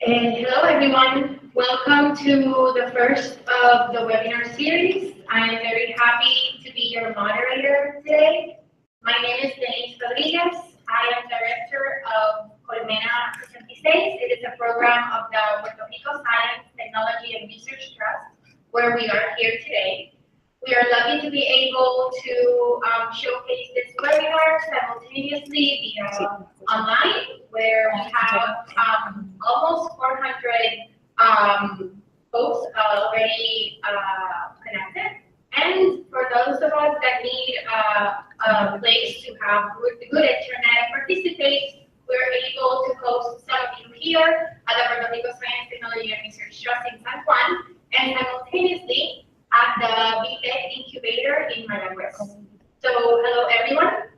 Hello everyone, welcome to the first of the webinar series. I am very happy to be your moderator today. My name is Denise Rodriguez. I am Director of Colmena 66. It is a program of the Puerto Rico Science, Technology and Research Trust, where we are here today. We are lucky to be able to showcase this webinar simultaneously via online, where we have almost 400 folks already connected. And for those of us that need a place to have good internet and participate, we're able to host some of you here at the Puerto Rico Science, Technology and Research Trust in San Juan, and simultaneously at the Big Tech Incubator in Mayagüez. So hello everyone.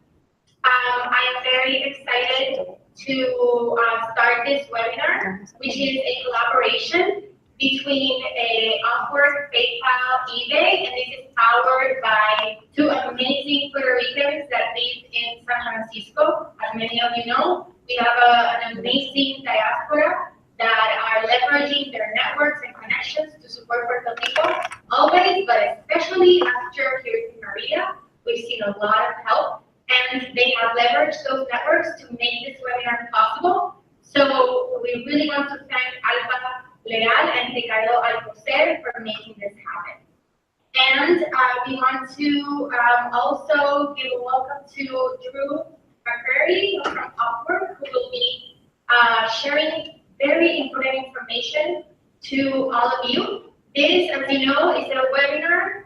I am very excited to start this webinar, which is a collaboration between UpWork, PayPal, eBay, and this is powered by two amazing Puerto Ricans that live in San Francisco. As many of you know, we have an amazing diaspora that are leveraging their networks and connections to support Puerto Rico always, but especially after Hurricane Maria. We've seen a lot of help, and they have leveraged those networks to make this webinar possible. So we really want to thank Alba Leal and Ricardo Alcocer for making this happen. And we want to also give a welcome to Drew McCrary from UpWork, who will be sharing very important information to all of you. This, as you know, is a webinar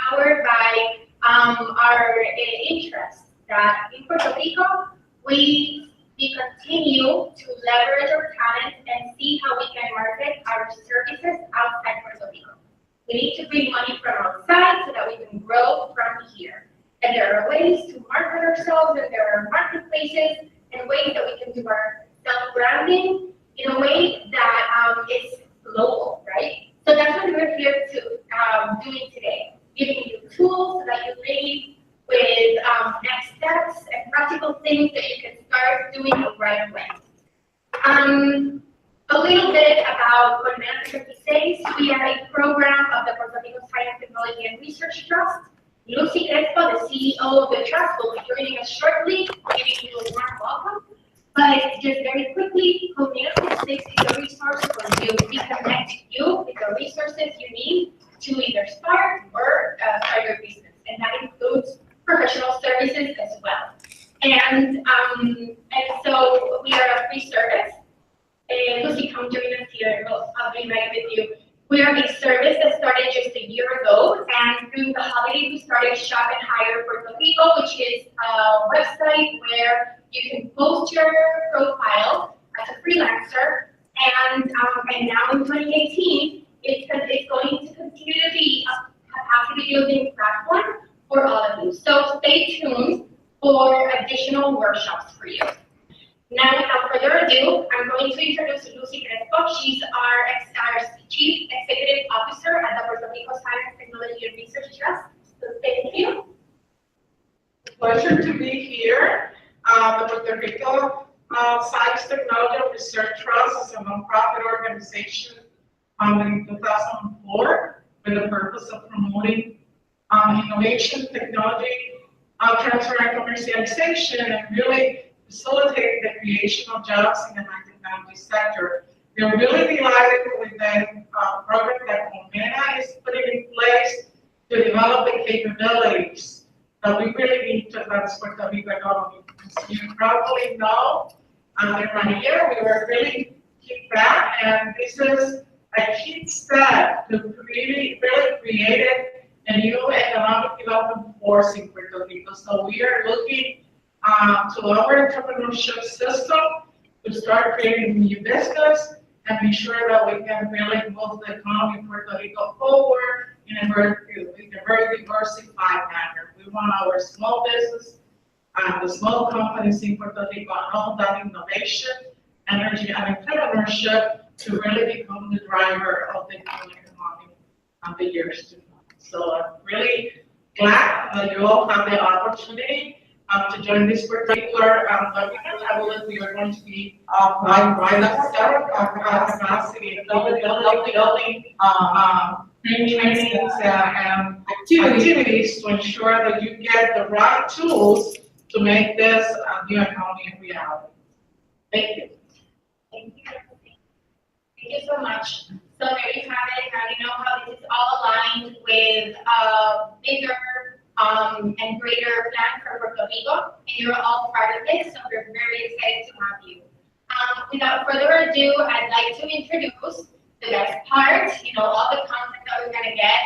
powered by our interests that in Puerto Rico, we continue to leverage our talent and see how we can market our services outside Puerto Rico. We need to bring money from outside so that we can grow from here. And there are ways to market ourselves, and there are marketplaces and ways that we can do our self-branding in a way that is global, right? So that's what we're here to doing today, giving you tools so that you leave with next steps and practical things that you can start doing right away. A little bit about Colmena 56. We are a program of the Puerto Rico Science, Technology and Research Trust. Lucy Crespo, the CEO of the trust, will be joining us shortly, giving you a warm welcome. But just very quickly, Colmena 56 is a resource for you. We connect you with the resources you need to either start or start your business, and that includes professional services as well. And so we are a free service. Lucy, come join us here. I'll be right with you. We are a service that started just a year ago, and through the holidays we started Shop and Hire Puerto Rico, which is a website where you can post your profile as a freelancer, and now in 2018, it's going to continue to be a capacity building platform for all of you. So stay tuned for additional workshops for you. Now, without further ado, I'm going to introduce Lucy Crespo. She's our Chief Executive Officer at the Puerto Rico Science, Technology and Research Trust. So thank you. Pleasure to be here. The Puerto Rico Science, Technology and Research Trust is a nonprofit organization founded in 2004 with the purpose of promoting innovation, technology, transfer and commercialization, and really facilitate the creation of jobs in the high technology sector. We're really delighted with the program that Colmena is putting in place to develop the capabilities that we really need to advance Puerto Rico economy. As you probably know, under Maria, we were really kicked back, and this is a key step to really create a new economic development force in Puerto Rico. So we are looking to our entrepreneurship system to start creating new business and be sure that we can really move the economy in Puerto Rico forward in a very diversified manner. We want our small business, the small companies in Puerto Rico, and all that innovation, energy, and entrepreneurship to really become the driver of the economy in the years to come. So I'm really glad that you all have the opportunity to join this particular webinar. I believe we are going to be right at the start of capacity and building trainings and activities to ensure that you get the right tools to make this new economy a reality. Thank you. Thank you. Thank you so much. So there you have it. Now you know how this is all aligned with bigger and greater plan for Puerto Rico, and you're all part of this, so we're very excited to have you. Without further ado, I'd like to introduce the best part, all the content that we're going to get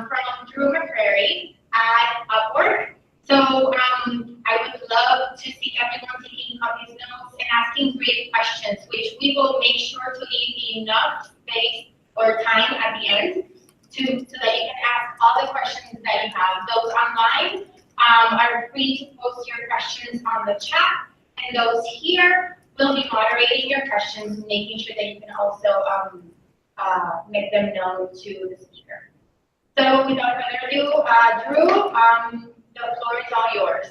from Drew McCrary at UpWork. So I would love to see everyone taking copies notes and asking great questions, which we will make sure to leave enough space or time at the end so that you can ask all the questions that you have. Those online are free to post your questions on the chat, and those here will be moderating your questions, making sure that you can also make them known to the speaker. So without further ado, Drew, the floor is all yours.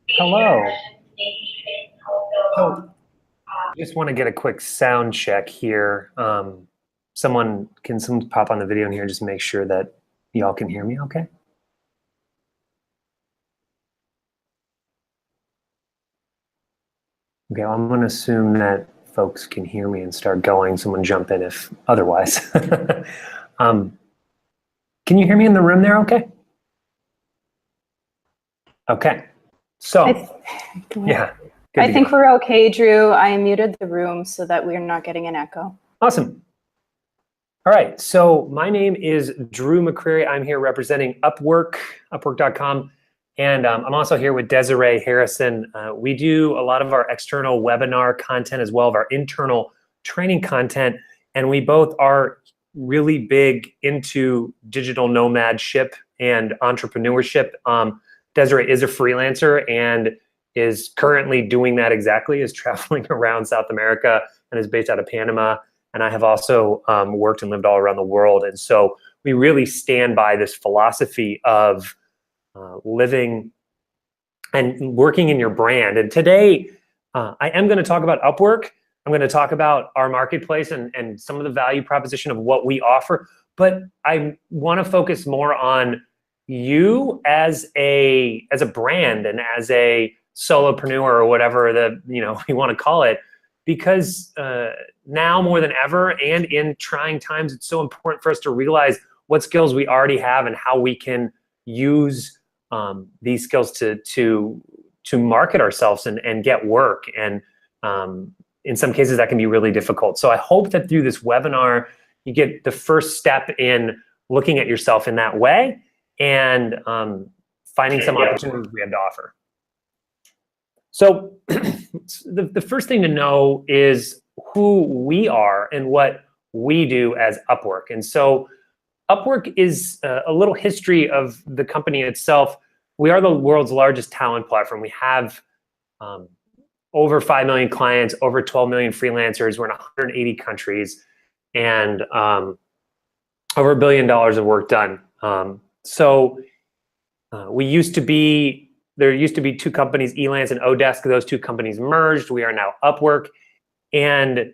Hello. So, just want to get a quick sound check here. Someone pop on the video in here, just make sure that y'all can hear me okay? Okay, well, I'm going to assume that folks can hear me and start going. Someone jump in if otherwise. Can you hear me in the room there okay? Okay, so, yeah. I think we're okay, Drew. I muted the room so that we're not getting an echo. Awesome. All right, so my name is Drew McCrary. I'm here representing UpWork, upwork.com, and I'm also here with Desiree Harrison. We do a lot of our external webinar content as well as our internal training content, and we both are really big into digital nomadship and entrepreneurship. Desiree is a freelancer and is currently doing that exactly, is traveling around South America and is based out of Panama. And I have also worked and lived all around the world. And so we really stand by this philosophy of living and working in your brand. And today, I am going to talk about UpWork. I'm going to talk about our marketplace and some of the value proposition of what we offer. But I want to focus more on you as a brand and as a solopreneur or whatever you want to call it, because now more than ever and in trying times, it's so important for us to realize what skills we already have and how we can use these skills to market ourselves and get work. And in some cases that can be really difficult. So I hope that through this webinar, you get the first step in looking at yourself in that way and finding some opportunities we have to offer. So the first thing to know is who we are and what we do as UpWork. And so UpWork is a little history of the company itself. We are the world's largest talent platform. We have over 5 million clients, over 12 million freelancers. We're in 180 countries and over $1 billion of work done. There used to be two companies, Elance and Odesk. Those two companies merged. We are now UpWork, and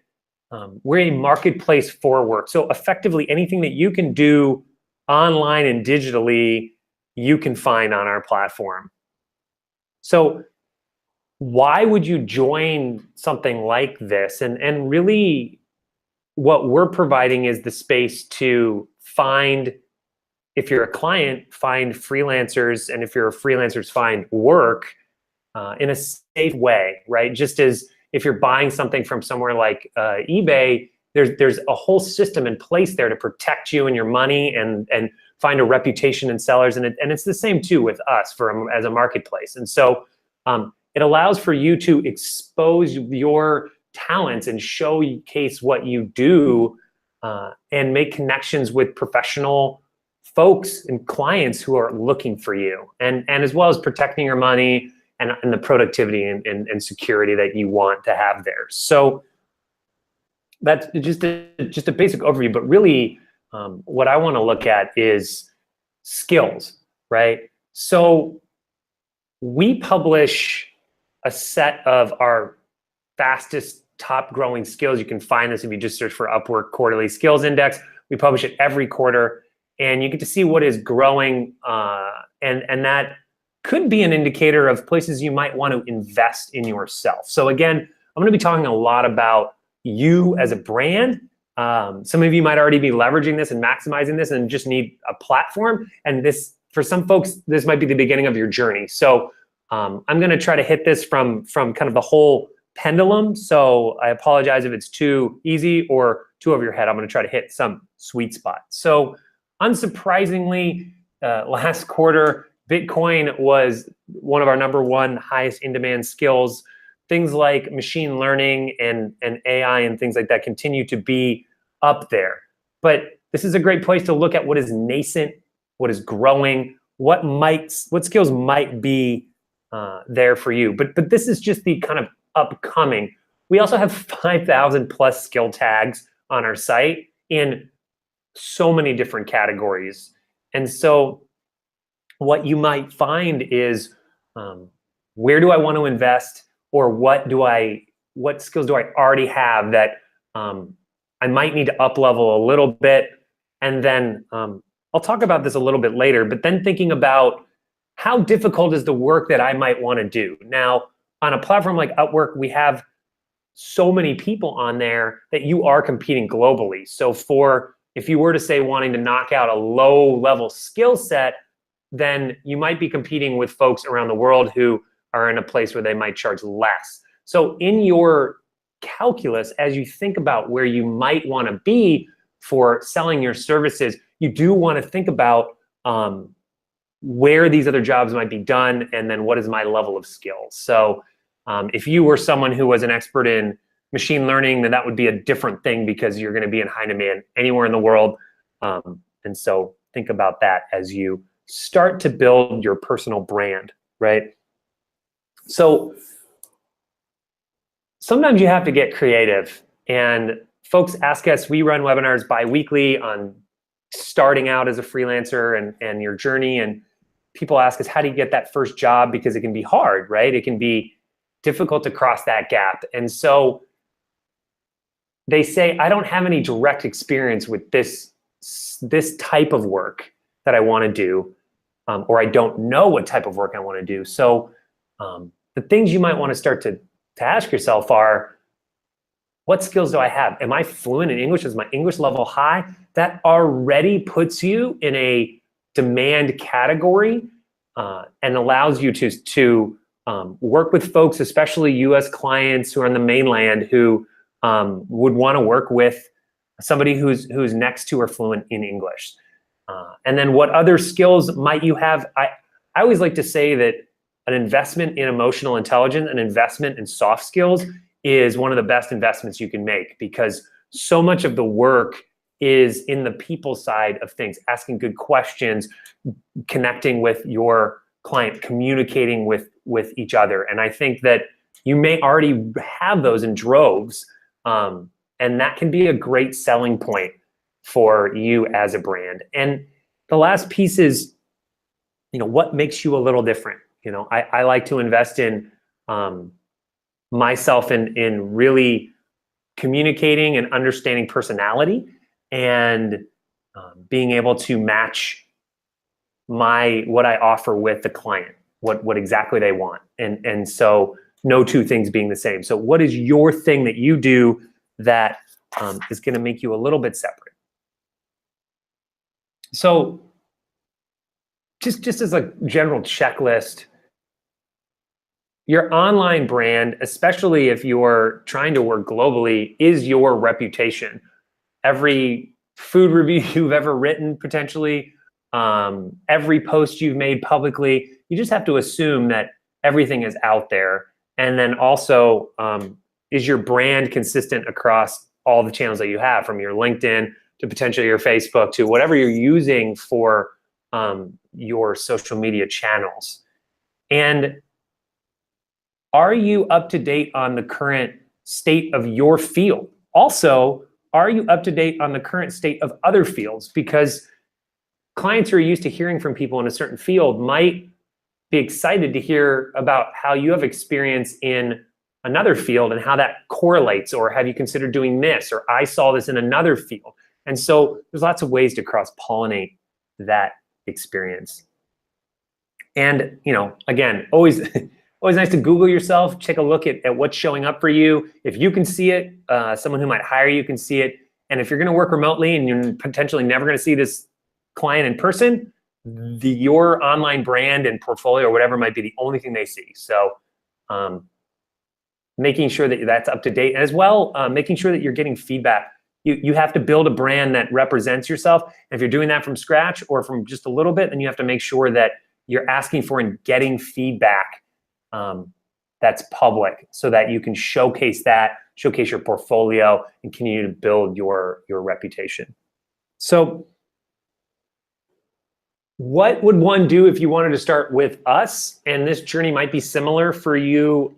we're a marketplace for work. So effectively, anything that you can do online and digitally, you can find on our platform. So why would you join something like this? And really, what we're providing is the space to find, if you're a client, find freelancers, and if you're a freelancer, find work in a safe way, right? Just as if you're buying something from somewhere like eBay, there's a whole system in place there to protect you and your money and find a reputation in sellers. And it's the same too with us as a marketplace. And so it allows for you to expose your talents and showcase what you do and make connections with professional folks and clients who are looking for you, and as well as protecting your money and the productivity and security that you want to have there. So that's just a basic overview, but really what I want to look at is skills, right? So we publish a set of our fastest top growing skills. You can find this if you just search for Upwork Quarterly Skills Index. We publish it every quarter, and you get to see what is growing, and that could be an indicator of places you might want to invest in yourself. So again, I'm going to be talking a lot about you as a brand. Some of you might already be leveraging this and maximizing this and just need a platform. And this, for some folks, this might be the beginning of your journey. So I'm going to try to hit this from kind of the whole pendulum. So I apologize if it's too easy or too over your head. I'm going to try to hit some sweet spot. So unsurprisingly, last quarter, Bitcoin was one of our #1 highest in-demand skills. Things like machine learning and AI and things like that continue to be up there. But this is a great place to look at what is nascent, what is growing, what skills might be there for you. But this is just the kind of upcoming. We also have 5,000 plus skill tags on our site in so many different categories. And so what you might find is, where do I want to invest, or what skills do I already have that I might need to up level a little bit? And then I'll talk about this a little bit later, but then thinking about how difficult is the work that I might want to do. Now, on a platform like Upwork, we have so many people on there that you are competing globally. So if you were to say wanting to knock out a low level skill set, then you might be competing with folks around the world who are in a place where they might charge less. So in your calculus, as you think about where you might want to be for selling your services, you do want to think about where these other jobs might be done, and then what is my level of skill. So if you were someone who was an expert in machine learning, then that would be a different thing because you're going to be in high demand anywhere in the world. And so think about that as you start to build your personal brand, right? So sometimes you have to get creative, and folks ask us, we run webinars bi-weekly on starting out as a freelancer and your journey, and people ask us, how do you get that first job? Because it can be hard, right? It can be difficult to cross that gap. And so they say, I don't have any direct experience with this type of work that I want to do, or I don't know what type of work I want to do. So the things you might want to start to ask yourself are, what skills do I have? Am I fluent in English? Is my English level high? That already puts you in a demand category and allows you to work with folks, especially US clients who are on the mainland, who would want to work with somebody who's next to or fluent in English. And then what other skills might you have? I always like to say that an investment in emotional intelligence, an investment in soft skills is one of the best investments you can make, because so much of the work is in the people side of things, asking good questions, connecting with your client, communicating with each other. And I think that you may already have those in droves, and that can be a great selling point for you as a brand. And the last piece is, what makes you a little different? I like to invest in myself in really communicating and understanding personality, and being able to match what I offer with the client, what exactly they want. And so no two things being the same. So what is your thing that you do that is going to make you a little bit separate? So just as a general checklist, your online brand, especially if you're trying to work globally, is your reputation. Every food review you've ever written, potentially, every post you've made publicly, you just have to assume that everything is out there. And then also, is your brand consistent across all the channels that you have, from your LinkedIn to potentially your Facebook to whatever you're using for your social media channels? And are you up to date on the current state of your field? Also, are you up to date on the current state of other fields? Because clients who are used to hearing from people in a certain field might be excited to hear about how you have experience in another field and how that correlates, or have you considered doing this, or I saw this in another field. And so there's lots of ways to cross-pollinate that experience. And, you know, again, always nice to Google yourself, take a look at what's showing up for you. If you can see it, someone who might hire you can see it. And if you're gonna work remotely and you're potentially never gonna see this client in person, your online brand and portfolio or whatever might be the only thing they see. So making sure that that's up to date, and as well, making sure that you're getting feedback. You have to build a brand that represents yourself. And if you're doing that from scratch or from just a little bit, then you have to make sure that you're asking for and getting feedback that's public, so that you can showcase your portfolio, and continue to build your reputation. So what would one do if you wanted to start with us? And this journey might be similar for you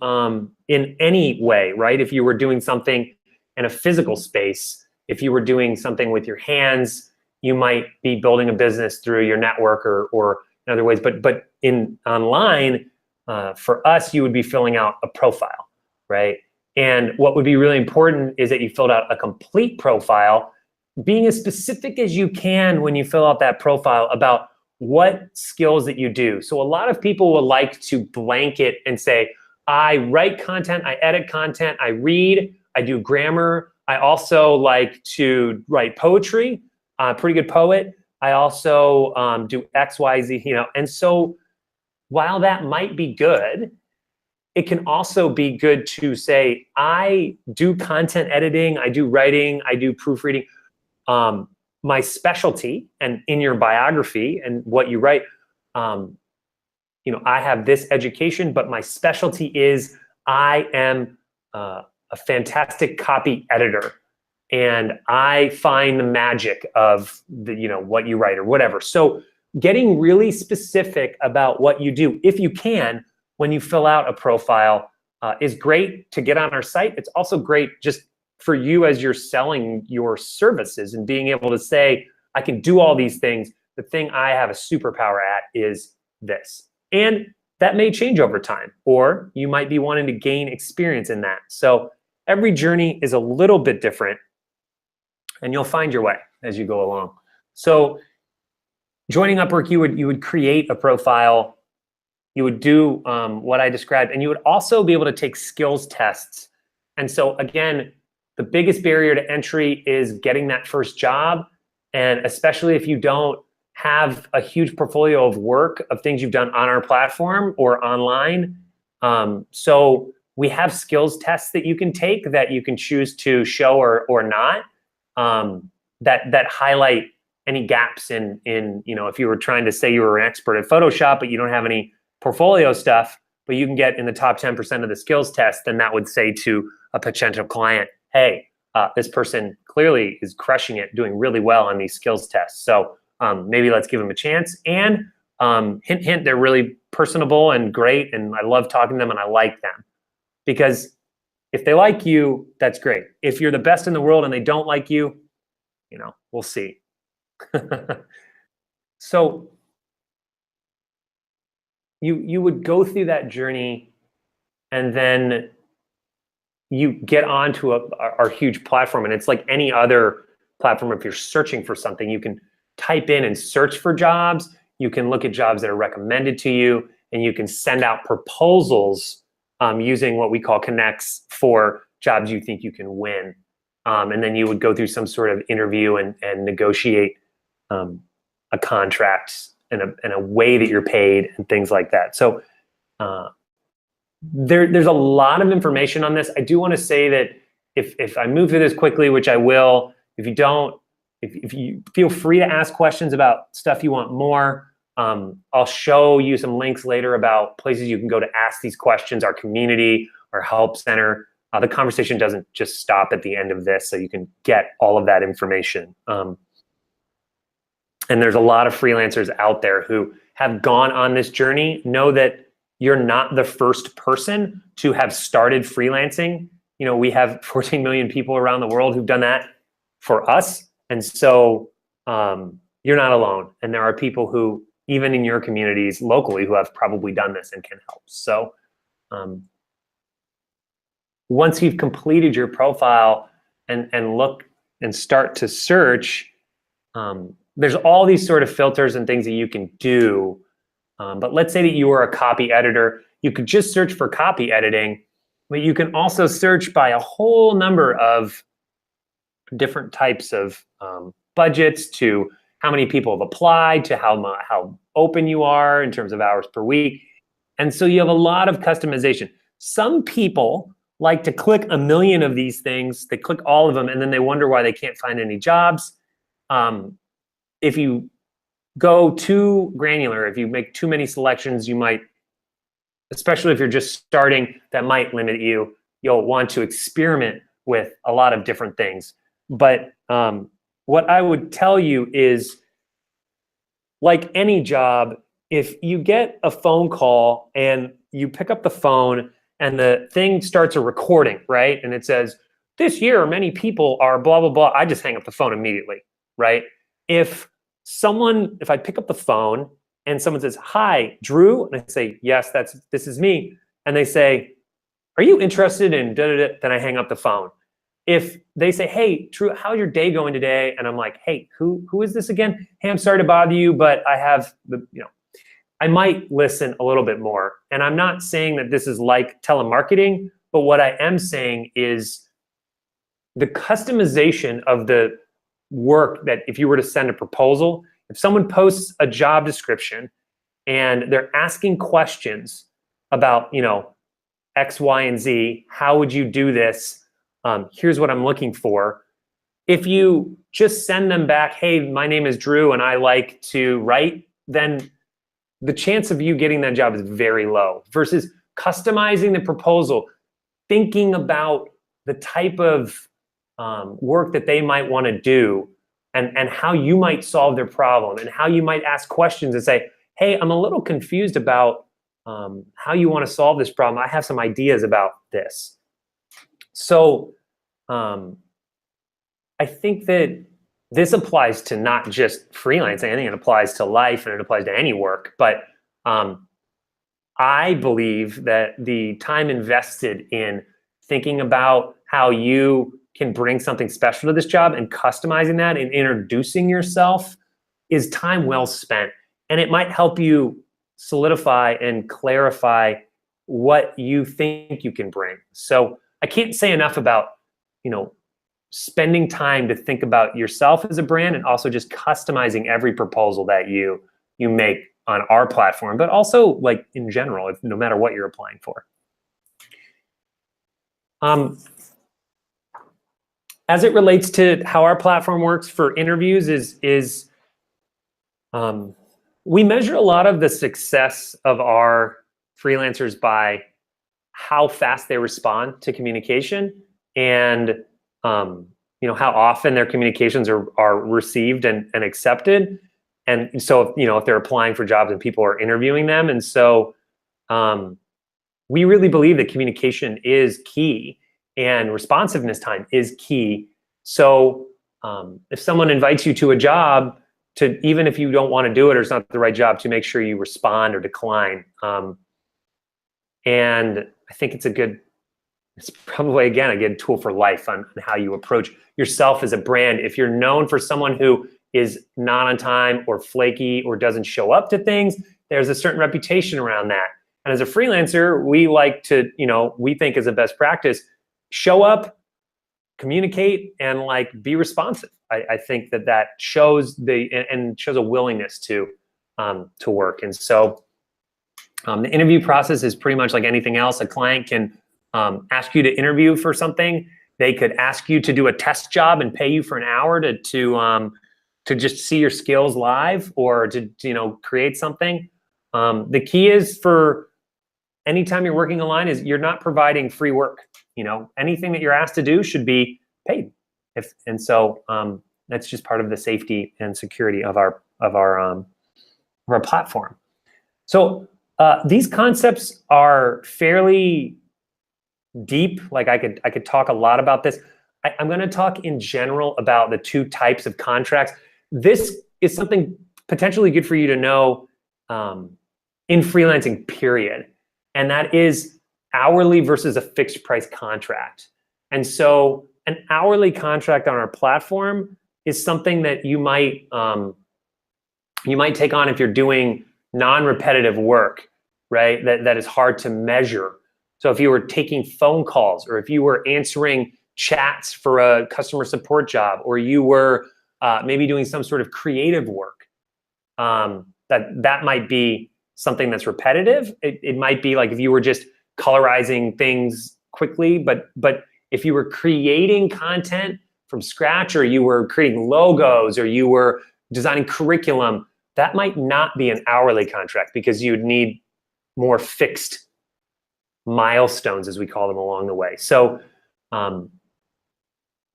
in any way, right? If you were doing something in a physical space, if you were doing something with your hands, you might be building a business through your network or in other ways. But in online, for us, you would be filling out a profile, right? And what would be really important is that you filled out a complete profile, being as specific as you can when you fill out that profile about what skills that you do. So a lot of people would like to blanket and say, I write content, I edit content, I read, I do grammar. I also like to write poetry, pretty good poet. I also do X, Y, Z, you know. And so while that might be good, it can also be good to say, I do content editing, I do writing, I do proofreading. My specialty, and in your biography and what you write, you know, I have this education, but my specialty is I am a fantastic copy editor, and I find the magic of the, you know, what you write or whatever. So getting really specific about what you do, if you can, when you fill out a profile, is great to get on our site. It's also great just for you as you're selling your services and being able to say, I can do all these things. The thing I have a superpower at is this. And that may change over time, or you might be wanting to gain experience in that. So every journey is a little bit different, and you'll find your way as you go along. So joining UpWork, you would create a profile, you would do what I described, and you would also be able to take skills tests. And so again, the biggest barrier to entry is getting that first job. And especially if you don't have a huge portfolio of work of things you've done on our platform or online. So we have skills tests that you can take that you can choose to show or not, that highlight any gaps in, you know, if you were trying to say you were an expert at Photoshop, but you don't have any portfolio stuff, but you can get in the top 10% of the skills test, then that would say to a potential client, hey, this person clearly is crushing it, doing really well on these skills tests. So maybe let's give them a chance. And hint, hint, they're really personable and great, and I love talking to them and I like them. Because if they like you, that's great. If you're the best in the world and they don't like you, you know, we'll see. So you would go through that journey, and then you get onto our huge platform, and it's like any other platform. If you're searching for something, you can type in and search for jobs. You can look at jobs that are recommended to you, and you can send out proposals using what we call connects for jobs you think you can win. And then you would go through some sort of interview and negotiate a contract in a way that you're paid and things like that. So there's a lot of information on this. I do want to say that if I move through this quickly, which I will, if you don't, if you feel free to ask questions about stuff you want more, I'll show you some links later about places you can go to ask these questions, our community, our help center. The conversation doesn't just stop at the end of this, so you can get all of that information. And there's a lot of freelancers out there who have gone on this journey. Know that you're not the first person to have started freelancing. You know, we have 14 million people around the world who've done that for us. And so you're not alone. And there are people who even in your communities locally who have probably done this and can help. So once you've completed your profile and look and start to search, there's all these sort of filters and things that you can do. But let's say that you are a copy editor. You could just search for copy editing, but you can also search by a whole number of different types of budgets, to how many people have applied, to how open you are in terms of hours per week. And so you have a lot of customization. Some people like to click a million of these things. They click all of them, and then they wonder why they can't find any jobs. If you go too granular, if you make too many selections, you might, especially if you're just starting, that might limit you. You'll want to experiment with a lot of different things. But what I would tell you is, like any job, if you get a phone call and you pick up the phone and the thing starts a recording, right? And it says, this year, many people are blah, blah, blah. I just hang up the phone immediately, right? If I pick up the phone and someone says, hi, Drew, and I say, yes, this is me. And they say, are you interested in da-da-da? Then I hang up the phone. If they say, hey, Drew, how's your day going today? And I'm like, hey, who is this again? Hey, I'm sorry to bother you, but I have I might listen a little bit more. And I'm not saying that this is like telemarketing, but what I am saying is the customization of the work, that if you were to send a proposal, if someone posts a job description and they're asking questions about, X, Y, and Z, how would you do this? Here's what I'm looking for. If you just send them back, hey, my name is Drew and I like to write, then the chance of you getting that job is very low, versus customizing the proposal, thinking about the type of work that they might want to do, and how you might solve their problem, and how you might ask questions and say, hey, I'm a little confused about how you want to solve this problem. I have some ideas about this. So I think that this applies to not just freelancing. I think it applies to life, and it applies to any work. But I believe that the time invested in thinking about how you can bring something special to this job and customizing that and introducing yourself is time well spent. And it might help you solidify and clarify what you think you can bring. So I can't say enough about, spending time to think about yourself as a brand, and also just customizing every proposal that you make on our platform, but also like in general, no matter what you're applying for. As it relates to how our platform works for interviews is we measure a lot of the success of our freelancers by how fast they respond to communication, and how often their communications are received and accepted. And so, if they're applying for jobs and people are interviewing them. And so we really believe that communication is key and responsiveness time is key. So if someone invites you to a job, even if you don't want to do it or it's not the right job, to make sure you respond or decline. And I think it's probably, again, a good tool for life on how you approach yourself as a brand. If you're known for someone who is not on time or flaky or doesn't show up to things, there's a certain reputation around that. And as a freelancer, we like to, we think as a best practice, show up, communicate, and be responsive. I think that shows shows a willingness to work. And so the interview process is pretty much like anything else. A client can ask you to interview for something. They could ask you to do a test job and pay you for an hour to just see your skills live, or to create something. The key is, for anytime you're working online, is you're not providing free work. Anything that you're asked to do should be paid. So that's just part of the safety and security of our platform. So these concepts are fairly deep. I could talk a lot about this. I'm going to talk in general about the two types of contracts. This is something potentially good for you to know in freelancing, period. And that is hourly versus a fixed price contract. And so an hourly contract on our platform is something that you might take on if you're doing non-repetitive work, right? That is hard to measure. So if you were taking phone calls, or if you were answering chats for a customer support job, or you were maybe doing some sort of creative work, that might be something that's repetitive. It might be like if you were just colorizing things quickly, but if you were creating content from scratch, or you were creating logos, or you were designing curriculum, that might not be an hourly contract, because you'd need more fixed milestones, as we call them, along the way. So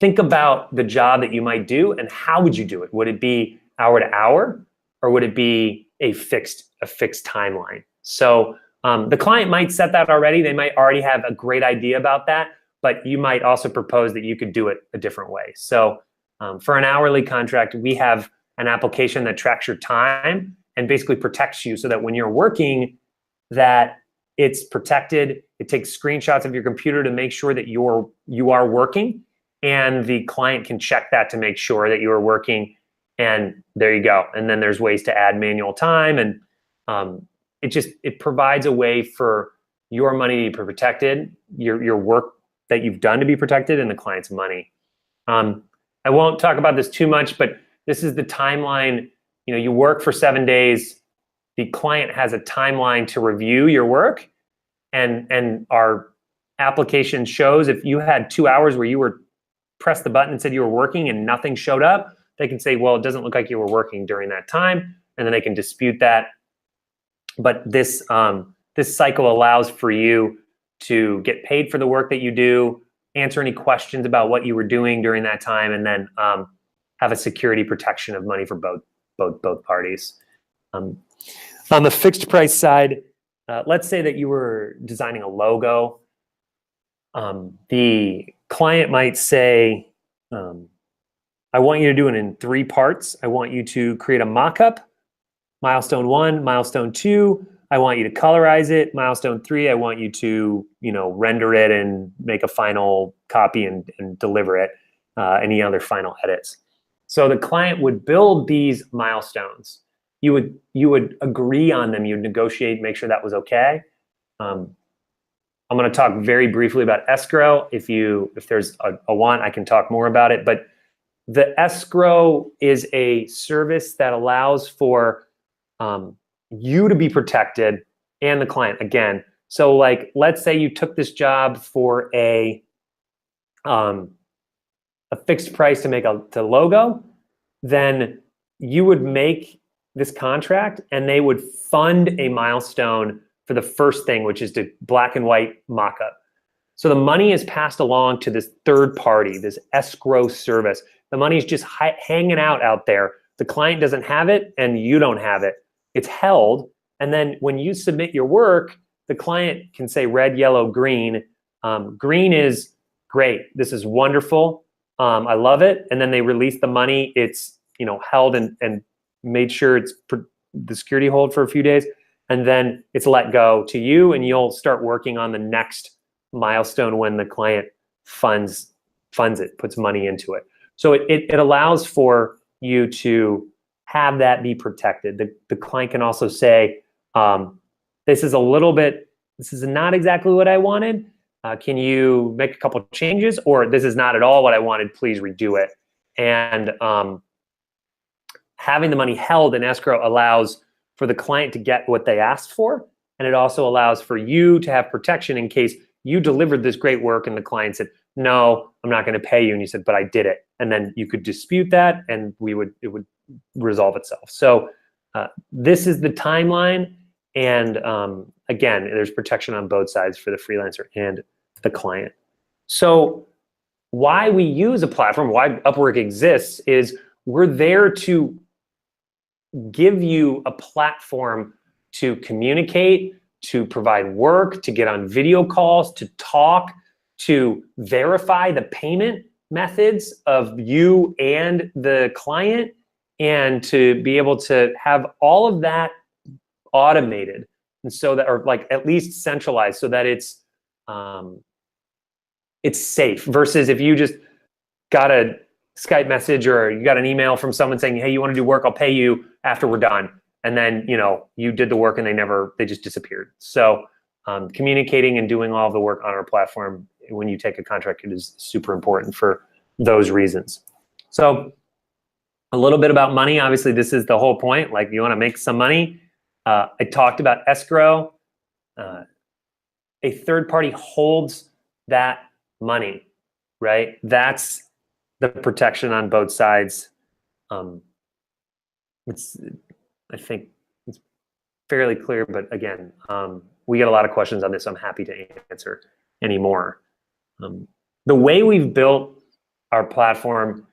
think about the job that you might do, and how would you do it? Would it be hour to hour, or would it be a fixed timeline? So the client might set that already. They might already have a great idea about that, but you might also propose that you could do it a different way. So for an hourly contract, we have an application that tracks your time and basically protects you, so that when you're working, that it's protected. It takes screenshots of your computer to make sure that you are working, and the client can check that to make sure that you are working, and there you go. And then there's ways to add manual time, and it provides a way for your money to be protected, your work that you've done to be protected, and the client's money. I won't talk about this too much, but this is the timeline. You work for 7 days. The client has a timeline to review your work, and our application shows if you had 2 hours where you were pressed the button and said you were working and nothing showed up, they can say, well, it doesn't look like you were working during that time, and then they can dispute that. But this cycle allows for you to get paid for the work that you do, answer any questions about what you were doing during that time, and then have a security protection of money for both parties. On the fixed price side, let's say that you were designing a logo. The client might say, I want you to do it in 3 parts. I want you to create a mock-up, milestone 1, milestone 2. I want you to colorize it. Milestone 3, I want you to, render it and make a final copy and deliver it. Any other final edits. So the client would build these milestones. You would agree on them. You'd negotiate, make sure that was okay. I'm going to talk very briefly about escrow. If there's a want, I can talk more about it. But the escrow is a service that allows for you to be protected and the client again. So like, let's say you took this job for a fixed price to make a logo, then you would make this contract and they would fund a milestone for the first thing, which is the black and white mock-up. So the money is passed along to this third party, this escrow service. The money is just hanging out there. The client doesn't have it and you don't have it. It's held. And then when you submit your work, the client can say red, yellow, green. Green is great. This is wonderful. I love it. And then they release the money. It's held and made sure it's the security hold for a few days. And then it's let go to you, and you'll start working on the next milestone when the client funds it, puts money into it. So it allows for you to have that be protected. The client can also say, this is not exactly what I wanted. Can you make a couple of changes? Or this is not at all what I wanted, please redo it. And having the money held in escrow allows for the client to get what they asked for. And it also allows for you to have protection in case you delivered this great work and the client said, no, I'm not going to pay you. And you said, but I did it. And then you could dispute that and it would resolve itself. So this is the timeline. And again, there's protection on both sides for the freelancer and the client. So why we use a platform, why UpWork exists, is we're there to give you a platform to communicate, to provide work, to get on video calls, to talk, to verify the payment methods of you and the client, and to be able to have all of that automated, and so that, or like at least centralized, so that it's safe, versus if you just got a Skype message or you got an email from someone saying, hey, you want to do work, I'll pay you after we're done. And then, you did the work and they just disappeared. So communicating and doing all of the work on our platform when you take a contract is super important for those reasons. So a little bit about money. Obviously, this is the whole point. Like, you want to make some money. I talked about escrow. A third party holds that money, right? That's the protection on both sides. I think it's fairly clear, but again, we get a lot of questions on this. So I'm happy to answer any more. The way we've built our platform,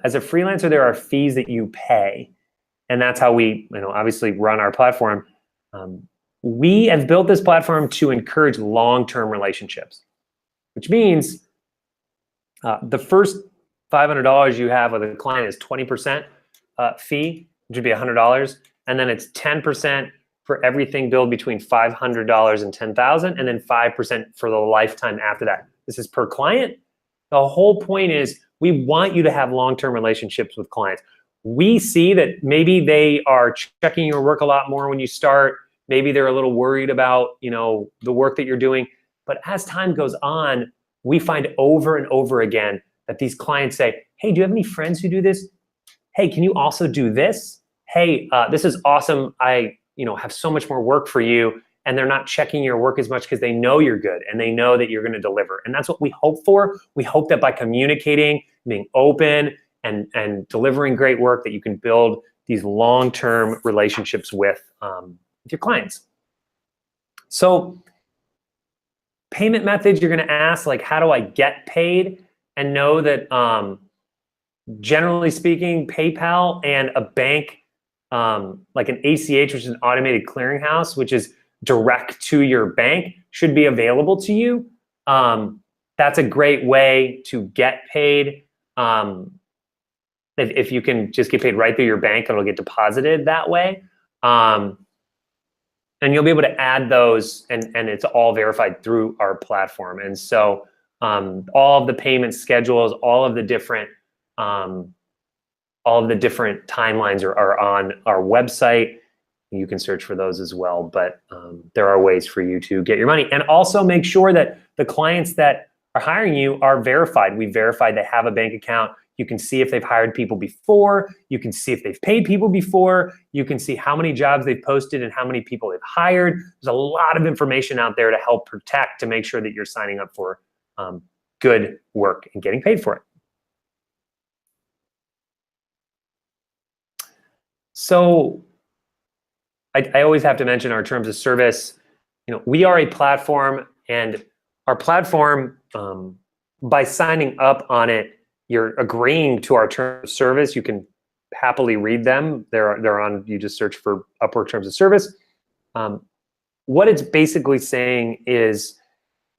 as a freelancer, there are fees that you pay, and that's how we, obviously run our platform. We have built this platform to encourage long-term relationships, which means the first $500 you have with a client is 20% fee, which would be $100, and then it's 10% for everything billed between $500 and $10,000, and then 5% for the lifetime after that. This is per client. The whole point is we want you to have long-term relationships with clients. We see that maybe they are checking your work a lot more when you start. Maybe they're a little worried about, the work that you're doing. But as time goes on, we find over and over again that these clients say, hey, do you have any friends who do this? Hey, can you also do this? Hey, this is awesome. I, have so much more work for you. And they're not checking your work as much because they know you're good and they know that you're going to deliver. And that's what we hope for. We hope that by communicating, being open, and delivering great work, that you can build these long-term relationships with your clients. So payment methods, you're going to ask, like, how do I get paid? And know that generally speaking, PayPal and a bank, like an ACH, which is an automated clearinghouse, which is direct to your bank, should be available to you. That's a great way to get paid. If you can just get paid right through your bank, it'll get deposited that way. And you'll be able to add those, and it's all verified through our platform. And so all of the payment schedules, all of the different timelines are on our website. You can search for those as well, but there are ways for you to get your money. And also make sure that the clients that are hiring you are verified. We verified they have a bank account. You can see if they've hired people before. You can see if they've paid people before. You can see how many jobs they've posted and how many people they've hired. There's a lot of information out there to help protect, to make sure that you're signing up for good work and getting paid for it. So I always have to mention our terms of service. We are a platform, and our platform, by signing up on it, you're agreeing to our terms of service. You can happily read them. They're on, you just search for UpWork terms of service. What it's basically saying is,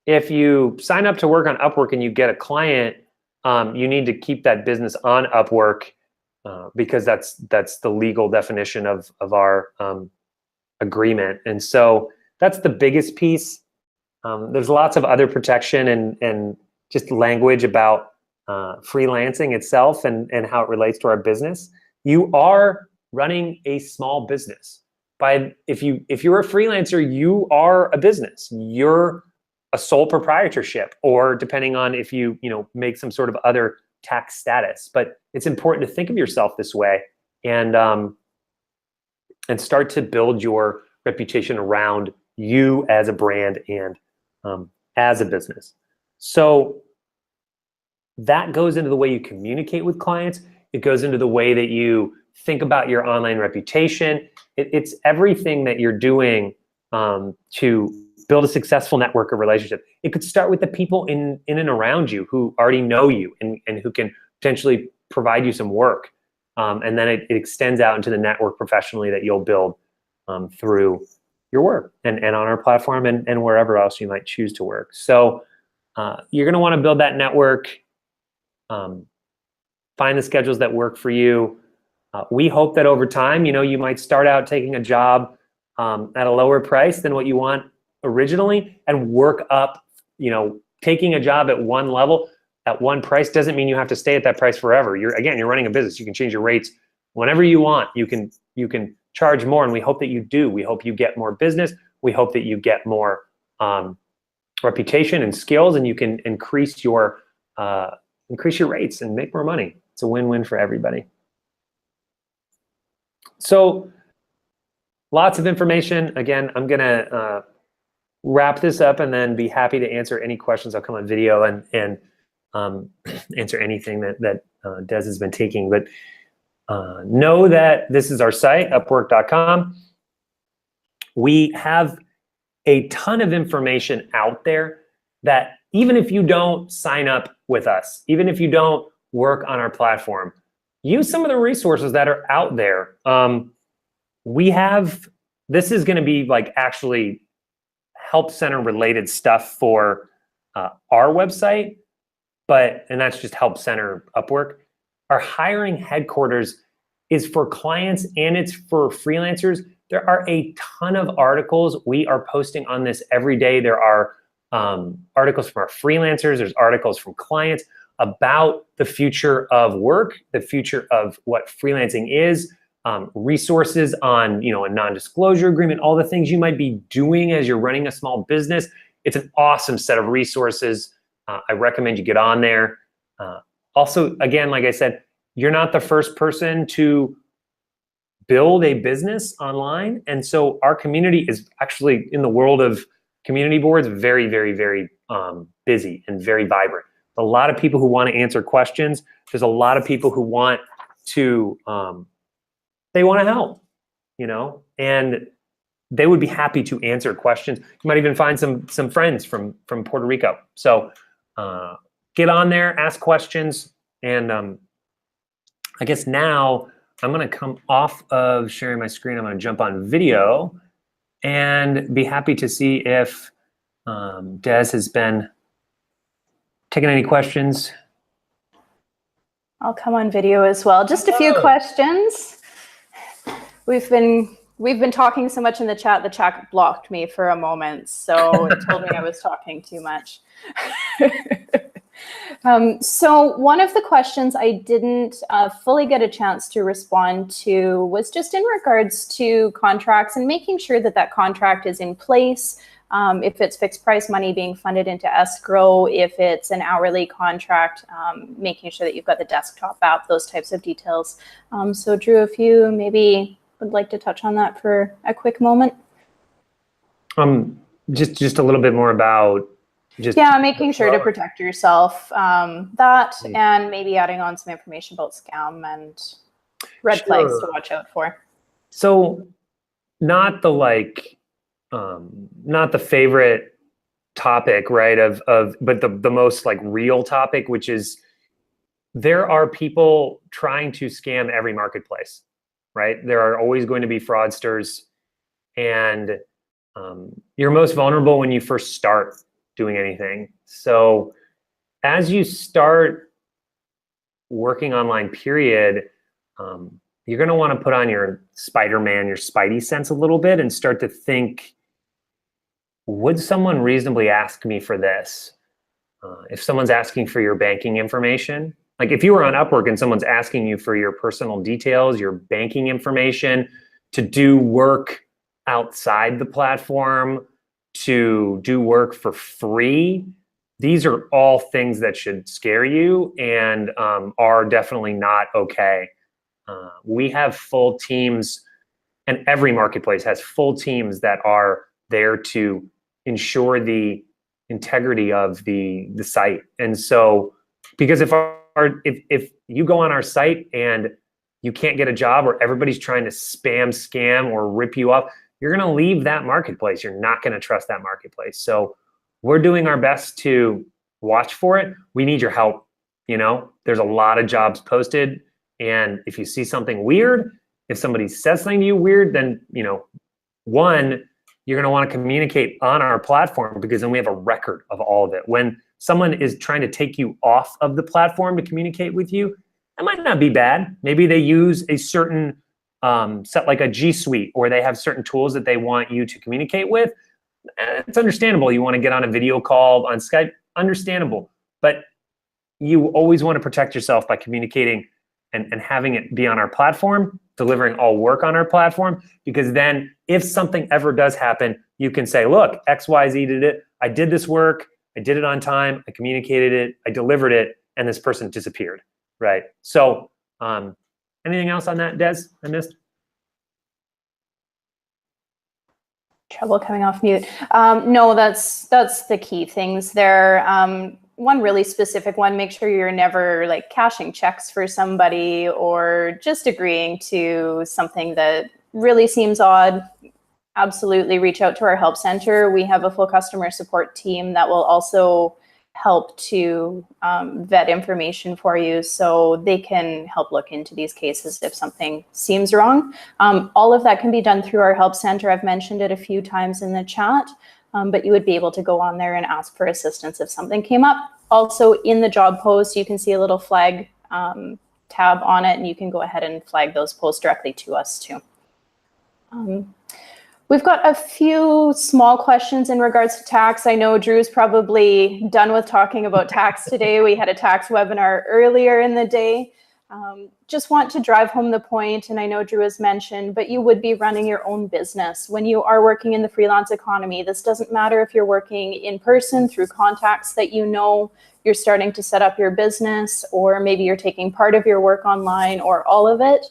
if you sign up to work on UpWork and you get a client, you need to keep that business on UpWork, because that's the legal definition of our agreement. And so that's the biggest piece. There's lots of other protection and just language about freelancing itself and how it relates to our business. You are running a small business. If you're a freelancer, you are a business. You're a sole proprietorship, or depending on if you make some sort of other tax status. But it's important to think of yourself this way, and start to build your reputation around you as a brand and as a business. So that goes into the way you communicate with clients. It goes into the way that you think about your online reputation. It's everything that you're doing to build a successful network of relationship. It could start with the people in and around you who already know you and who can potentially provide you some work. And then it extends out into the network professionally that you'll build through your work and on our platform and wherever else you might choose to work. So you're gonna wanna build that network, find the schedules that work for you. We hope that over time, you might start out taking a job at a lower price than what you want originally and work up, taking a job at one level, at one price doesn't mean you have to stay at that price forever. You're running a business. You can change your rates whenever you want. You can charge more, and we hope that you do. We hope you get more business. We hope that you get more reputation and skills, and you can increase your rates and make more money. It's a win-win for everybody. So lots of information. Again, I'm gonna wrap this up and then be happy to answer any questions. I'll come on video and answer anything that Des has been taking. But know that this is our site, UpWork.com. We have a ton of information out there that even if you don't sign up with us, even if you don't work on our platform, use some of the resources that are out there. This is going to be like actually help center related stuff for our website, and that's just help center Upwork. Our hiring headquarters is for clients and it's for freelancers. There are a ton of articles we are posting on this every day. There are articles from our freelancers. There's articles from clients about the future of work, the future of what freelancing is, resources on a non-disclosure agreement, all the things you might be doing as you're running a small business. It's an awesome set of resources. I recommend you get on there. Also, again, like I said, you're not the first person to build a business online. And so our community is actually, in the world of community boards, very, very, very busy and very vibrant. A lot of people who want to answer questions. There's a lot of people who want to, they want to help, and they would be happy to answer questions. You might even find some friends from Puerto Rico. So get on there, ask questions, and I guess now I'm going to come off of sharing my screen. I'm going to jump on video and be happy to see if Des has been taking any questions. I'll come on video as well. Just a few questions. We've been talking so much in the chat blocked me for a moment, so it told me I was talking too much. So one of the questions I didn't fully get a chance to respond to was just in regards to contracts and making sure that that contract is in place. If it's fixed price money being funded into escrow, if it's an hourly contract, making sure that you've got the desktop app, those types of details. So Drew, if you maybe would like to touch on that for a quick moment. Just a little bit more about making sure to protect yourself, and maybe adding on some information about scam and red flags to watch out for. So not the favorite topic, right? But the most real topic, which is there are people trying to scam every marketplace, right? There are always going to be fraudsters, and you're most vulnerable when you first start doing anything. So as you start working online, period, you're going to want to put on your Spider-Man, your Spidey sense a little bit and start to think, would someone reasonably ask me for this? If someone's asking for your banking information, like if you were on Upwork and someone's asking you for your personal details, your banking information, to do work outside the platform, to do work for free, these are all things that should scare you and are definitely not okay. We have full teams, and every marketplace has full teams that are there to ensure the integrity of the site. And so, because if you go on our site and you can't get a job, or everybody's trying to spam, scam, or rip you off, you're going to leave that marketplace. You're not going to trust that marketplace. So we're doing our best to watch for it. We need your help. There's a lot of jobs posted. And if you see something weird, if somebody says something to you weird, then, one, you're going to want to communicate on our platform, because then we have a record of all of it. When someone is trying to take you off of the platform to communicate with you, that might not be bad. Maybe they use a certain set like a G Suite, or they have certain tools that they want you to communicate with. It's understandable. You want to get on a video call on Skype, understandable. But you always want to protect yourself by communicating and having it be on our platform, delivering all work on our platform, because then if something ever does happen, you can say, look, XYZ did it. I did this work. I did it on time. I communicated it. I delivered it. And this person disappeared, right? So anything else on that, Des, I missed? Trouble coming off mute. No, that's the key things there. One really specific one, make sure you're never like cashing checks for somebody or just agreeing to something that really seems odd. Absolutely reach out to our help center. We have a full customer support team that will also help to vet information for you, so they can help look into these cases if something seems wrong. All of that can be done through our help center. I've mentioned it a few times in the chat, but you would be able to go on there and ask for assistance if something came up. Also in the job post, you can see a little flag tab on it, and you can go ahead and flag those posts directly to us too. We've got a few small questions in regards to tax. I know Drew's probably done with talking about tax today. We had a tax webinar earlier in the day. Just want to drive home the point, and I know Drew has mentioned, but you would be running your own business. When you are working in the freelance economy, this doesn't matter if you're working in person through contacts that you know, you're starting to set up your business, or maybe you're taking part of your work online or all of it.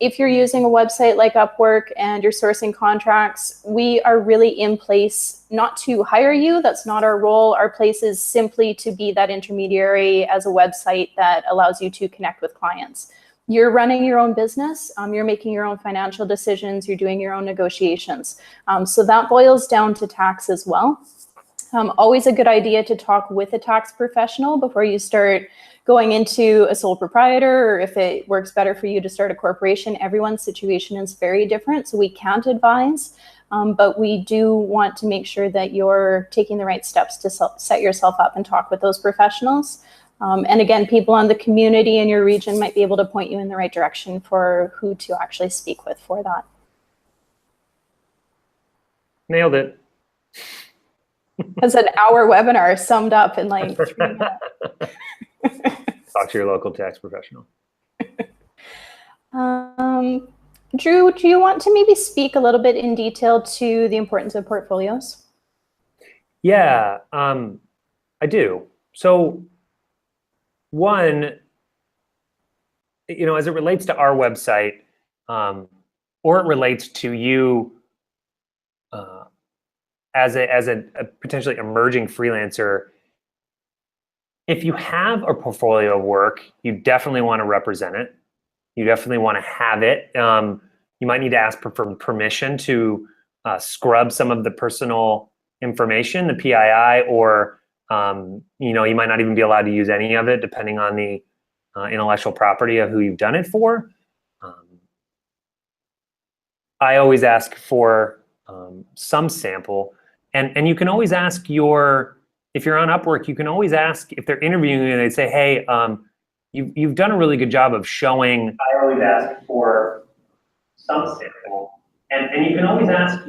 If you're using a website like UpWork and you're sourcing contracts, we are really in place not to hire you. That's not our role. Our place is simply to be that intermediary as a website that allows you to connect with clients. You're running your own business. You're making your own financial decisions. You're doing your own negotiations. So that boils down to tax as well. Always a good idea to talk with a tax professional before you start going into a sole proprietor, or if it works better for you to start a corporation. Everyone's situation is very different, so we can't advise, but we do want to make sure that you're taking the right steps to set yourself up and talk with those professionals. And again, people on the community in your region might be able to point you in the right direction for who to actually speak with for that. Nailed it. As an hour webinar summed up in like 3 minutes. Talk to your local tax professional. Drew, do you want to maybe speak a little bit in detail to the importance of portfolios? Yeah, I do. So one, you know, as it relates to our website, or it relates to you as a potentially emerging freelancer, if you have a portfolio of work, you definitely want to represent it. You definitely want to have it. You might need to ask for permission to scrub some of the personal information, the PII, or you know, you might not even be allowed to use any of it, depending on the intellectual property of who you've done it for. I always ask for some sample, and you can always ask if you're on Upwork, you can always ask if they're interviewing you, and they say, hey, you've done a really good job of showing. I always ask for some sample, and you can always ask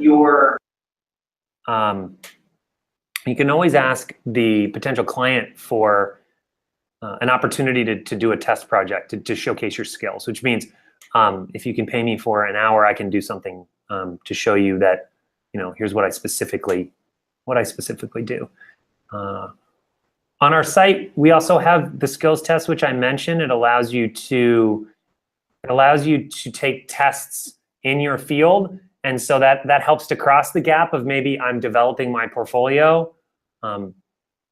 you can always ask the potential client for an opportunity to do a test project to showcase your skills, which means if you can pay me for an hour, I can do something to show you that, you know, here's what I specifically do. On our site, we also have the skills test, which I mentioned. It allows you to take tests in your field, and so that helps to cross the gap of maybe I'm developing my portfolio.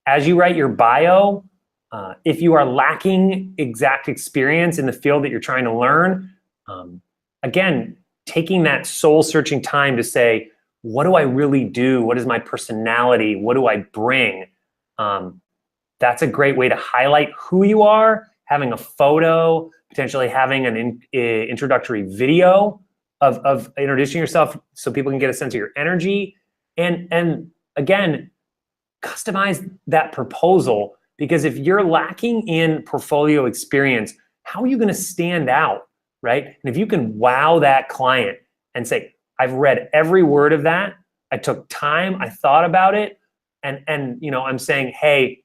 As you write your bio, if you are lacking exact experience in the field that you're trying to learn, again, taking that soul-searching time to say, what do I really do? What is my personality? What do I bring? That's a great way to highlight who you are, having a photo, potentially having an introductory video of introducing yourself so people can get a sense of your energy. And again, customize that proposal, because if you're lacking in portfolio experience, how are you going to stand out right? And if you can wow that client and say, I've read every word of that, I took time, I thought about it, and you know, I'm saying, hey,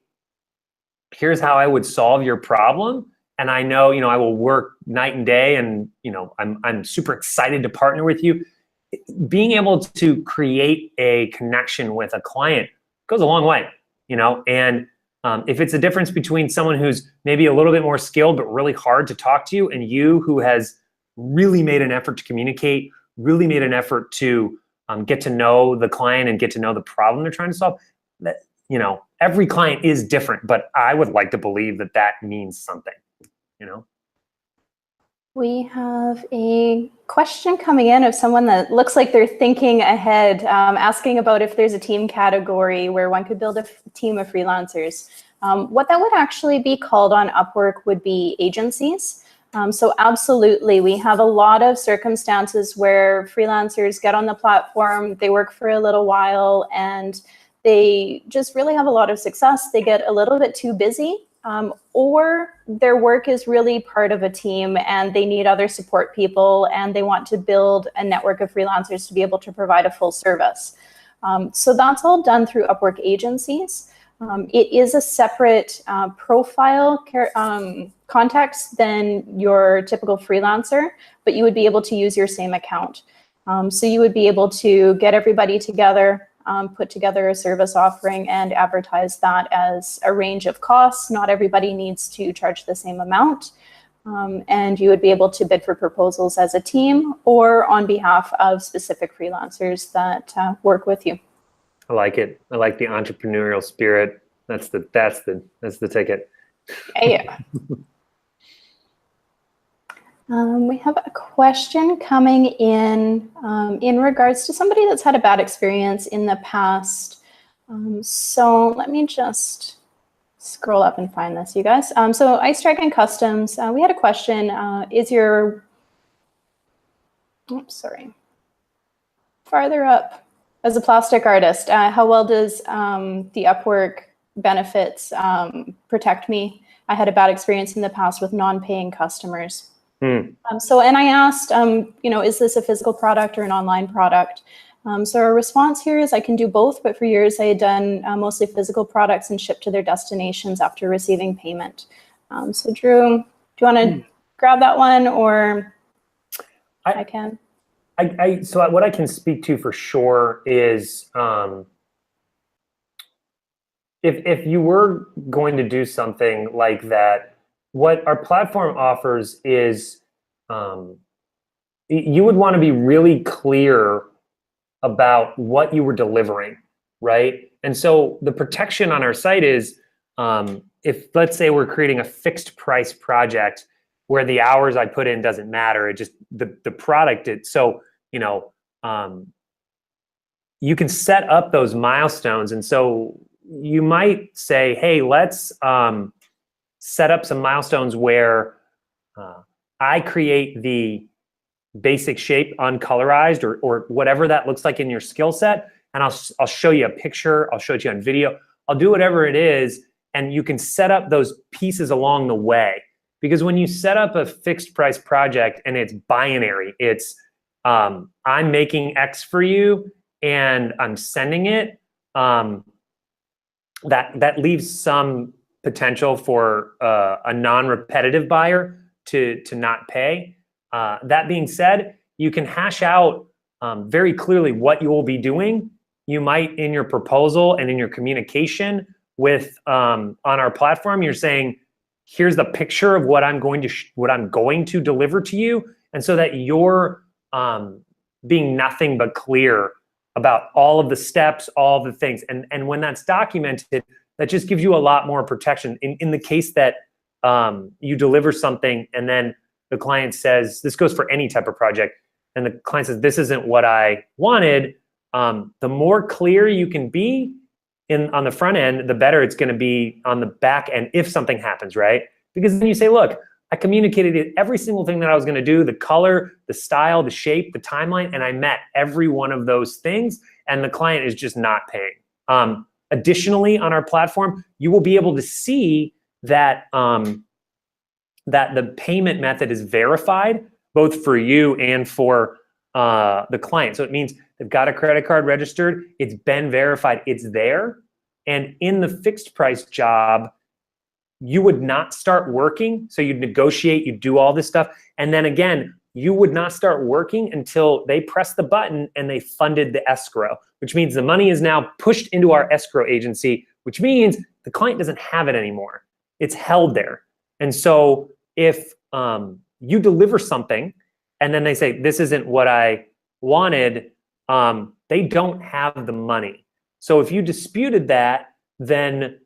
here's how I would solve your problem. And I know, you know, I will work night and day, and you know, I'm super excited to partner with you. Being able to create a connection with a client goes a long way, you know. And if it's a difference between someone who's maybe a little bit more skilled but really hard to talk to you, and you who has really made an effort to communicate, really made an effort to get to know the client and get to know the problem they're trying to solve, that, you know, every client is different, but I would like to believe that that means something, you know. We have a question coming in of someone that looks like they're thinking ahead, asking about if there's a team category where one could build a team of freelancers. What that would actually be called on Upwork would be agencies. So absolutely, we have a lot of circumstances where freelancers get on the platform, they work for a little while, and they just really have a lot of success. They get a little bit too busy. Or their work is really part of a team and they need other support people and they want to build a network of freelancers to be able to provide a full service. So that's all done through Upwork agencies. It is a separate profile context than your typical freelancer, but you would be able to use your same account. So you would be able to get everybody together, put together a service offering and advertise that as a range of costs. Not everybody needs to charge the same amount. And you would be able to bid for proposals as a team or on behalf of specific freelancers that work with you. I like it. I like the entrepreneurial spirit. That's the ticket. Yeah. We have a question coming in regards to somebody that's had a bad experience in the past. So let me just scroll up and find this, you guys. So Ice Dragon Customs, we had a question. Farther up, as a plastic artist, how well does the Upwork benefits protect me? I had a bad experience in the past with non-paying customers. And I asked, you know, is this a physical product or an online product? So our response here is I can do both, but for years I had done mostly physical products and shipped to their destinations after receiving payment. So Drew, do you want to grab that one, or I can? So what I can speak to for sure is if you were going to do something like that, what our platform offers is you would want to be really clear about what you were delivering, right? And so the protection on our site is if, let's say, we're creating a fixed price project where the hours I put in doesn't matter, it just the product, so you know, you can set up those milestones. And so you might say, hey, let's set up some milestones where I create the basic shape uncolorized or whatever that looks like in your skill set, and I'll show you a picture, I'll show it to you on video, I'll do whatever it is, and you can set up those pieces along the way. Because when you set up a fixed price project and it's binary, it's I'm making X for you and I'm sending it, that leaves some potential for a non-repetitive buyer to not pay. That being said, you can hash out very clearly what you will be doing. You might, in your proposal and in your communication with on our platform, you're saying, here's the picture of what I'm going to deliver to you, and so that you're being nothing but clear about all of the steps, all of the things, and when that's documented, that just gives you a lot more protection. In the case that you deliver something and then the client says, this goes for any type of project, and the client says, this isn't what I wanted, the more clear you can be on the front end, the better it's gonna be on the back end if something happens, right? Because then you say, look, I communicated every single thing that I was gonna do, the color, the style, the shape, the timeline, and I met every one of those things, and the client is just not paying. Additionally, on our platform, you will be able to see that that the payment method is verified both for you and for the client. So it means they've got a credit card registered, it's been verified, it's there. And in the fixed price job, you would not start working. So you'd negotiate, you'd do all this stuff. And then again, you would not start working until they press the button and they funded the escrow, which means the money is now pushed into our escrow agency, which means the client doesn't have it anymore. It's held there. And so if you deliver something and then they say, this isn't what I wanted, they don't have the money. So if you disputed that, then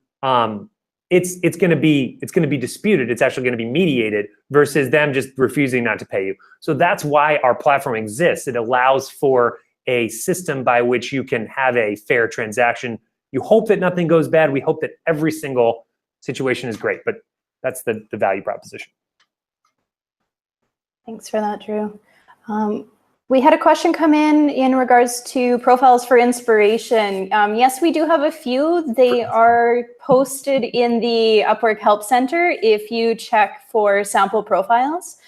it's going to be disputed. It's actually going to be mediated versus them just refusing not to pay you. So that's why our platform exists. It allows for a system by which you can have a fair transaction. You hope that nothing goes bad. We hope that every single situation is great, but that's the value proposition. Thanks for that, Drew. We had a question come in regards to profiles for inspiration. Yes, we do have a few. They are posted in the UpWork Help Center if you check for sample profiles.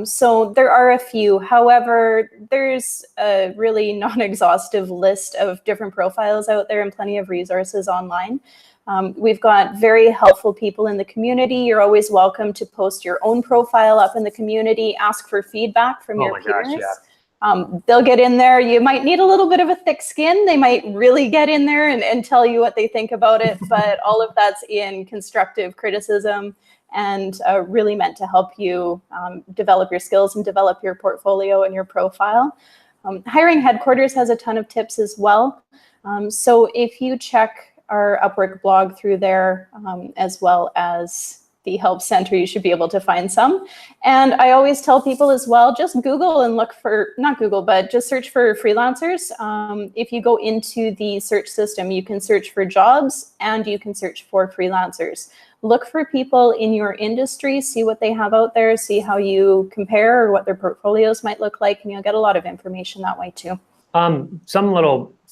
So there are a few. However, there's a really non-exhaustive list of different profiles out there and plenty of resources online. We've got very helpful people in the community. You're always welcome to post your own profile up in the community, ask for feedback from your peers. Gosh, yeah. They'll get in there. You might need a little bit of a thick skin. They might really get in there and tell you what they think about it. But all of that's in constructive criticism and really meant to help you develop your skills and develop your portfolio and your profile. Hiring Headquarters has a ton of tips as well. So if you check our UpWork blog through there, as well as the Help Center, you should be able to find some. And I always tell people as well, just Google and look for, not Google, but just search for freelancers. If you go into the search system, you can search for jobs and you can search for freelancers. Look for people in your industry, see what they have out there, see how you compare or what their portfolios might look like, and you'll get a lot of information that way too.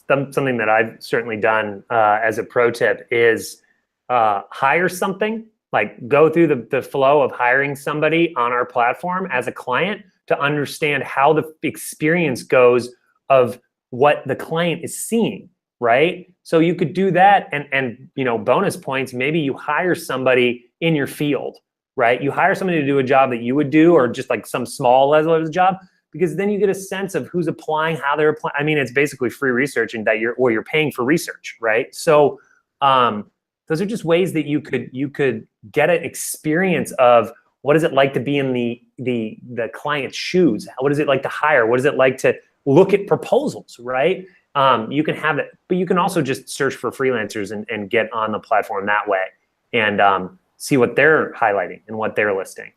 Something that I've certainly done as a pro tip is hire something, like go through the flow of hiring somebody on our platform as a client to understand how the experience goes of what the client is seeing, right? So you could do that and you know, bonus points, maybe you hire somebody in your field, right? You hire somebody to do a job that you would do or just like some small level of the job, because then you get a sense of who's applying, how they're applying. I mean, it's basically free research and that you're paying for research, right? So those are just ways that you could get an experience of what is it like to be in the client's shoes? What is it like to hire? What is it like to look at proposals, right? You can have it, but you can also just search for freelancers and get on the platform that way and see what they're highlighting and what they're listing.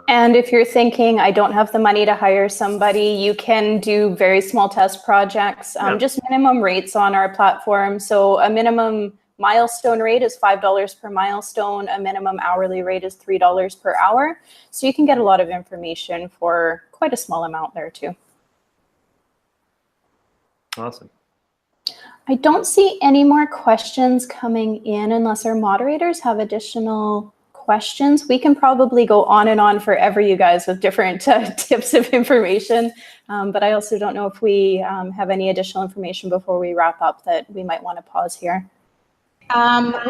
And if you're thinking, I don't have the money to hire somebody, you can do very small test projects, just minimum rates on our platform. So a minimum milestone rate is $5 per milestone. A minimum hourly rate is $3 per hour. So you can get a lot of information for quite a small amount there too. Awesome. I don't see any more questions coming in unless our moderators have additional questions. We can probably go on and on forever, you guys, with different tips of information. But I also don't know if we have any additional information before we wrap up that we might want to pause here.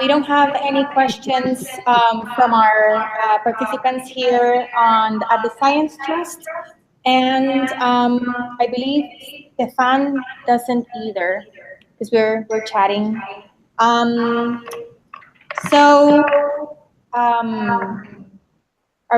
We don't have any questions from our participants here at the Science Trust. And I believe Stefan doesn't either, because we're chatting. Are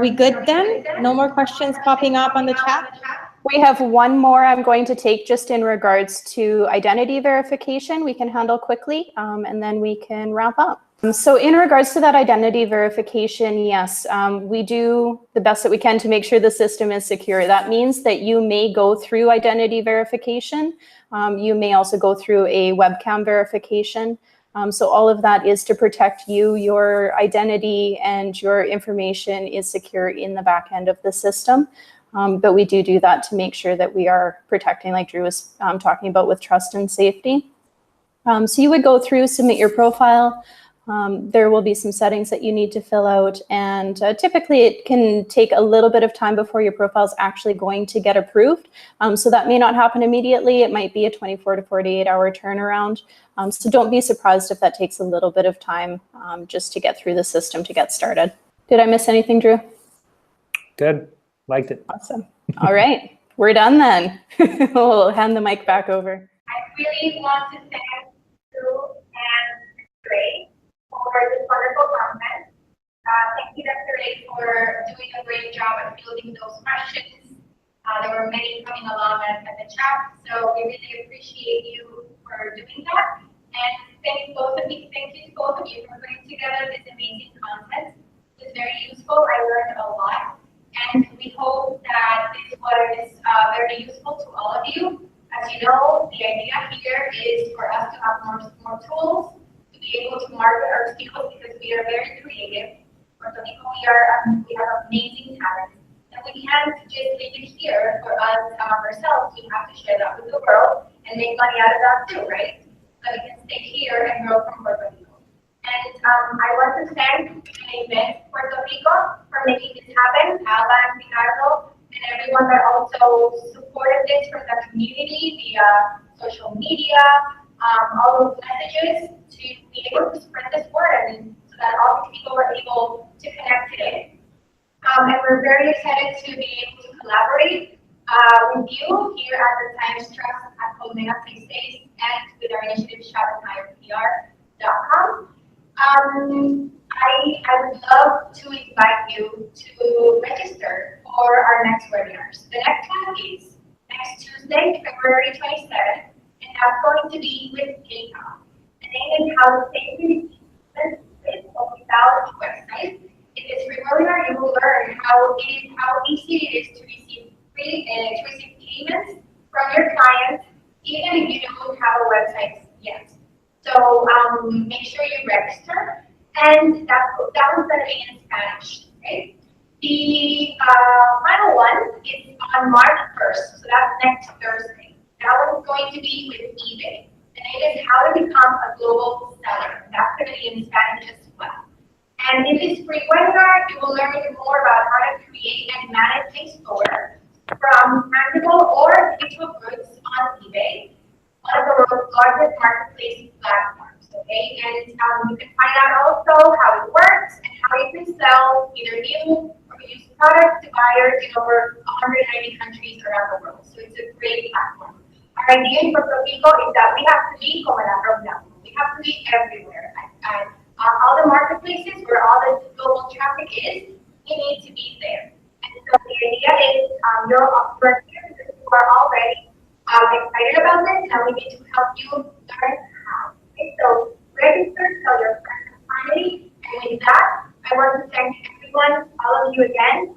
we good then? No more questions popping up on the chat? We have one more I'm going to take just in regards to identity verification. We can handle quickly, and then we can wrap up. So in regards to that identity verification, yes, we do the best that we can to make sure the system is secure. That means that you may go through identity verification. You may also go through a webcam verification. So all of that is to protect you. Your identity and your information is secure in the back end of the system. But we do that to make sure that we are protecting, like Drew was talking about, with trust and safety. So you would go through, submit your profile. There will be some settings that you need to fill out, and typically it can take a little bit of time before your profile is actually going to get approved. So that may not happen immediately. It might be a 24 to 48 hour turnaround. So don't be surprised if that takes a little bit of time just to get through the system to get started. Did I miss anything, Drew? Good. Liked it. Awesome. All right. We're done then. We'll hand the mic back over. I really want to thank you and Ray for this wonderful content. Thank you, Desiree, for doing a great job at fielding those questions. There were many coming along at the chat, so we really appreciate you for doing that. And thank you to both of you for putting together this amazing content. It's very useful. I learned a lot. And we hope that this was very useful to all of you. As you know, the idea here is for us to have more tools to be able to market our skills, because we are very creative. Puerto Rico, we have amazing talent, and we can't just leave it here for us ourselves. We have to share that with the world and make money out of that too, right? So we can stay here and grow from Puerto Rico. And I want to thank Reinvent Puerto Rico for making this happen, Alba and Ricardo, and everyone that also supported this from the community via social media, all those messages to be able to spread this word and so that all these people were able to connect today. And we're very excited to be able to collaborate with you here at the Science Trust at Colmena Space and with our initiative Shop+HirePR.com. I would love to invite you to register for our next webinars. The next one is next Tuesday, February 27th, and that's going to be with PayPal. The name is How to Save Your Without website. In this free webinar, you will learn how easy it is to receive payments from your clients, even if you don't have a website yet. So make sure you register, and that one's going to be in Spanish. Okay? The final one is on March 1st, so that's next Thursday. That one's going to be with eBay. The name is How to Become a Global Seller. That's going to be in Spanish as well. And in this free webinar, you will learn more about how to create and manage a store from tangible or digital goods on eBay, one of the world's largest marketplace platforms, okay? And you can find out also how it works and how you can sell either new or used products to buyers in over 190 countries around the world. So it's a great platform. Our idea in Puerto Rico is that we have to be como la road. We have to be everywhere. And all the marketplaces where all the global traffic is, we need to be there. And so the idea is you're here because you are already excited about this, and we need to help you learn how. Okay, so register, tell your friends and family, and with that, I want to thank everyone, all of you again,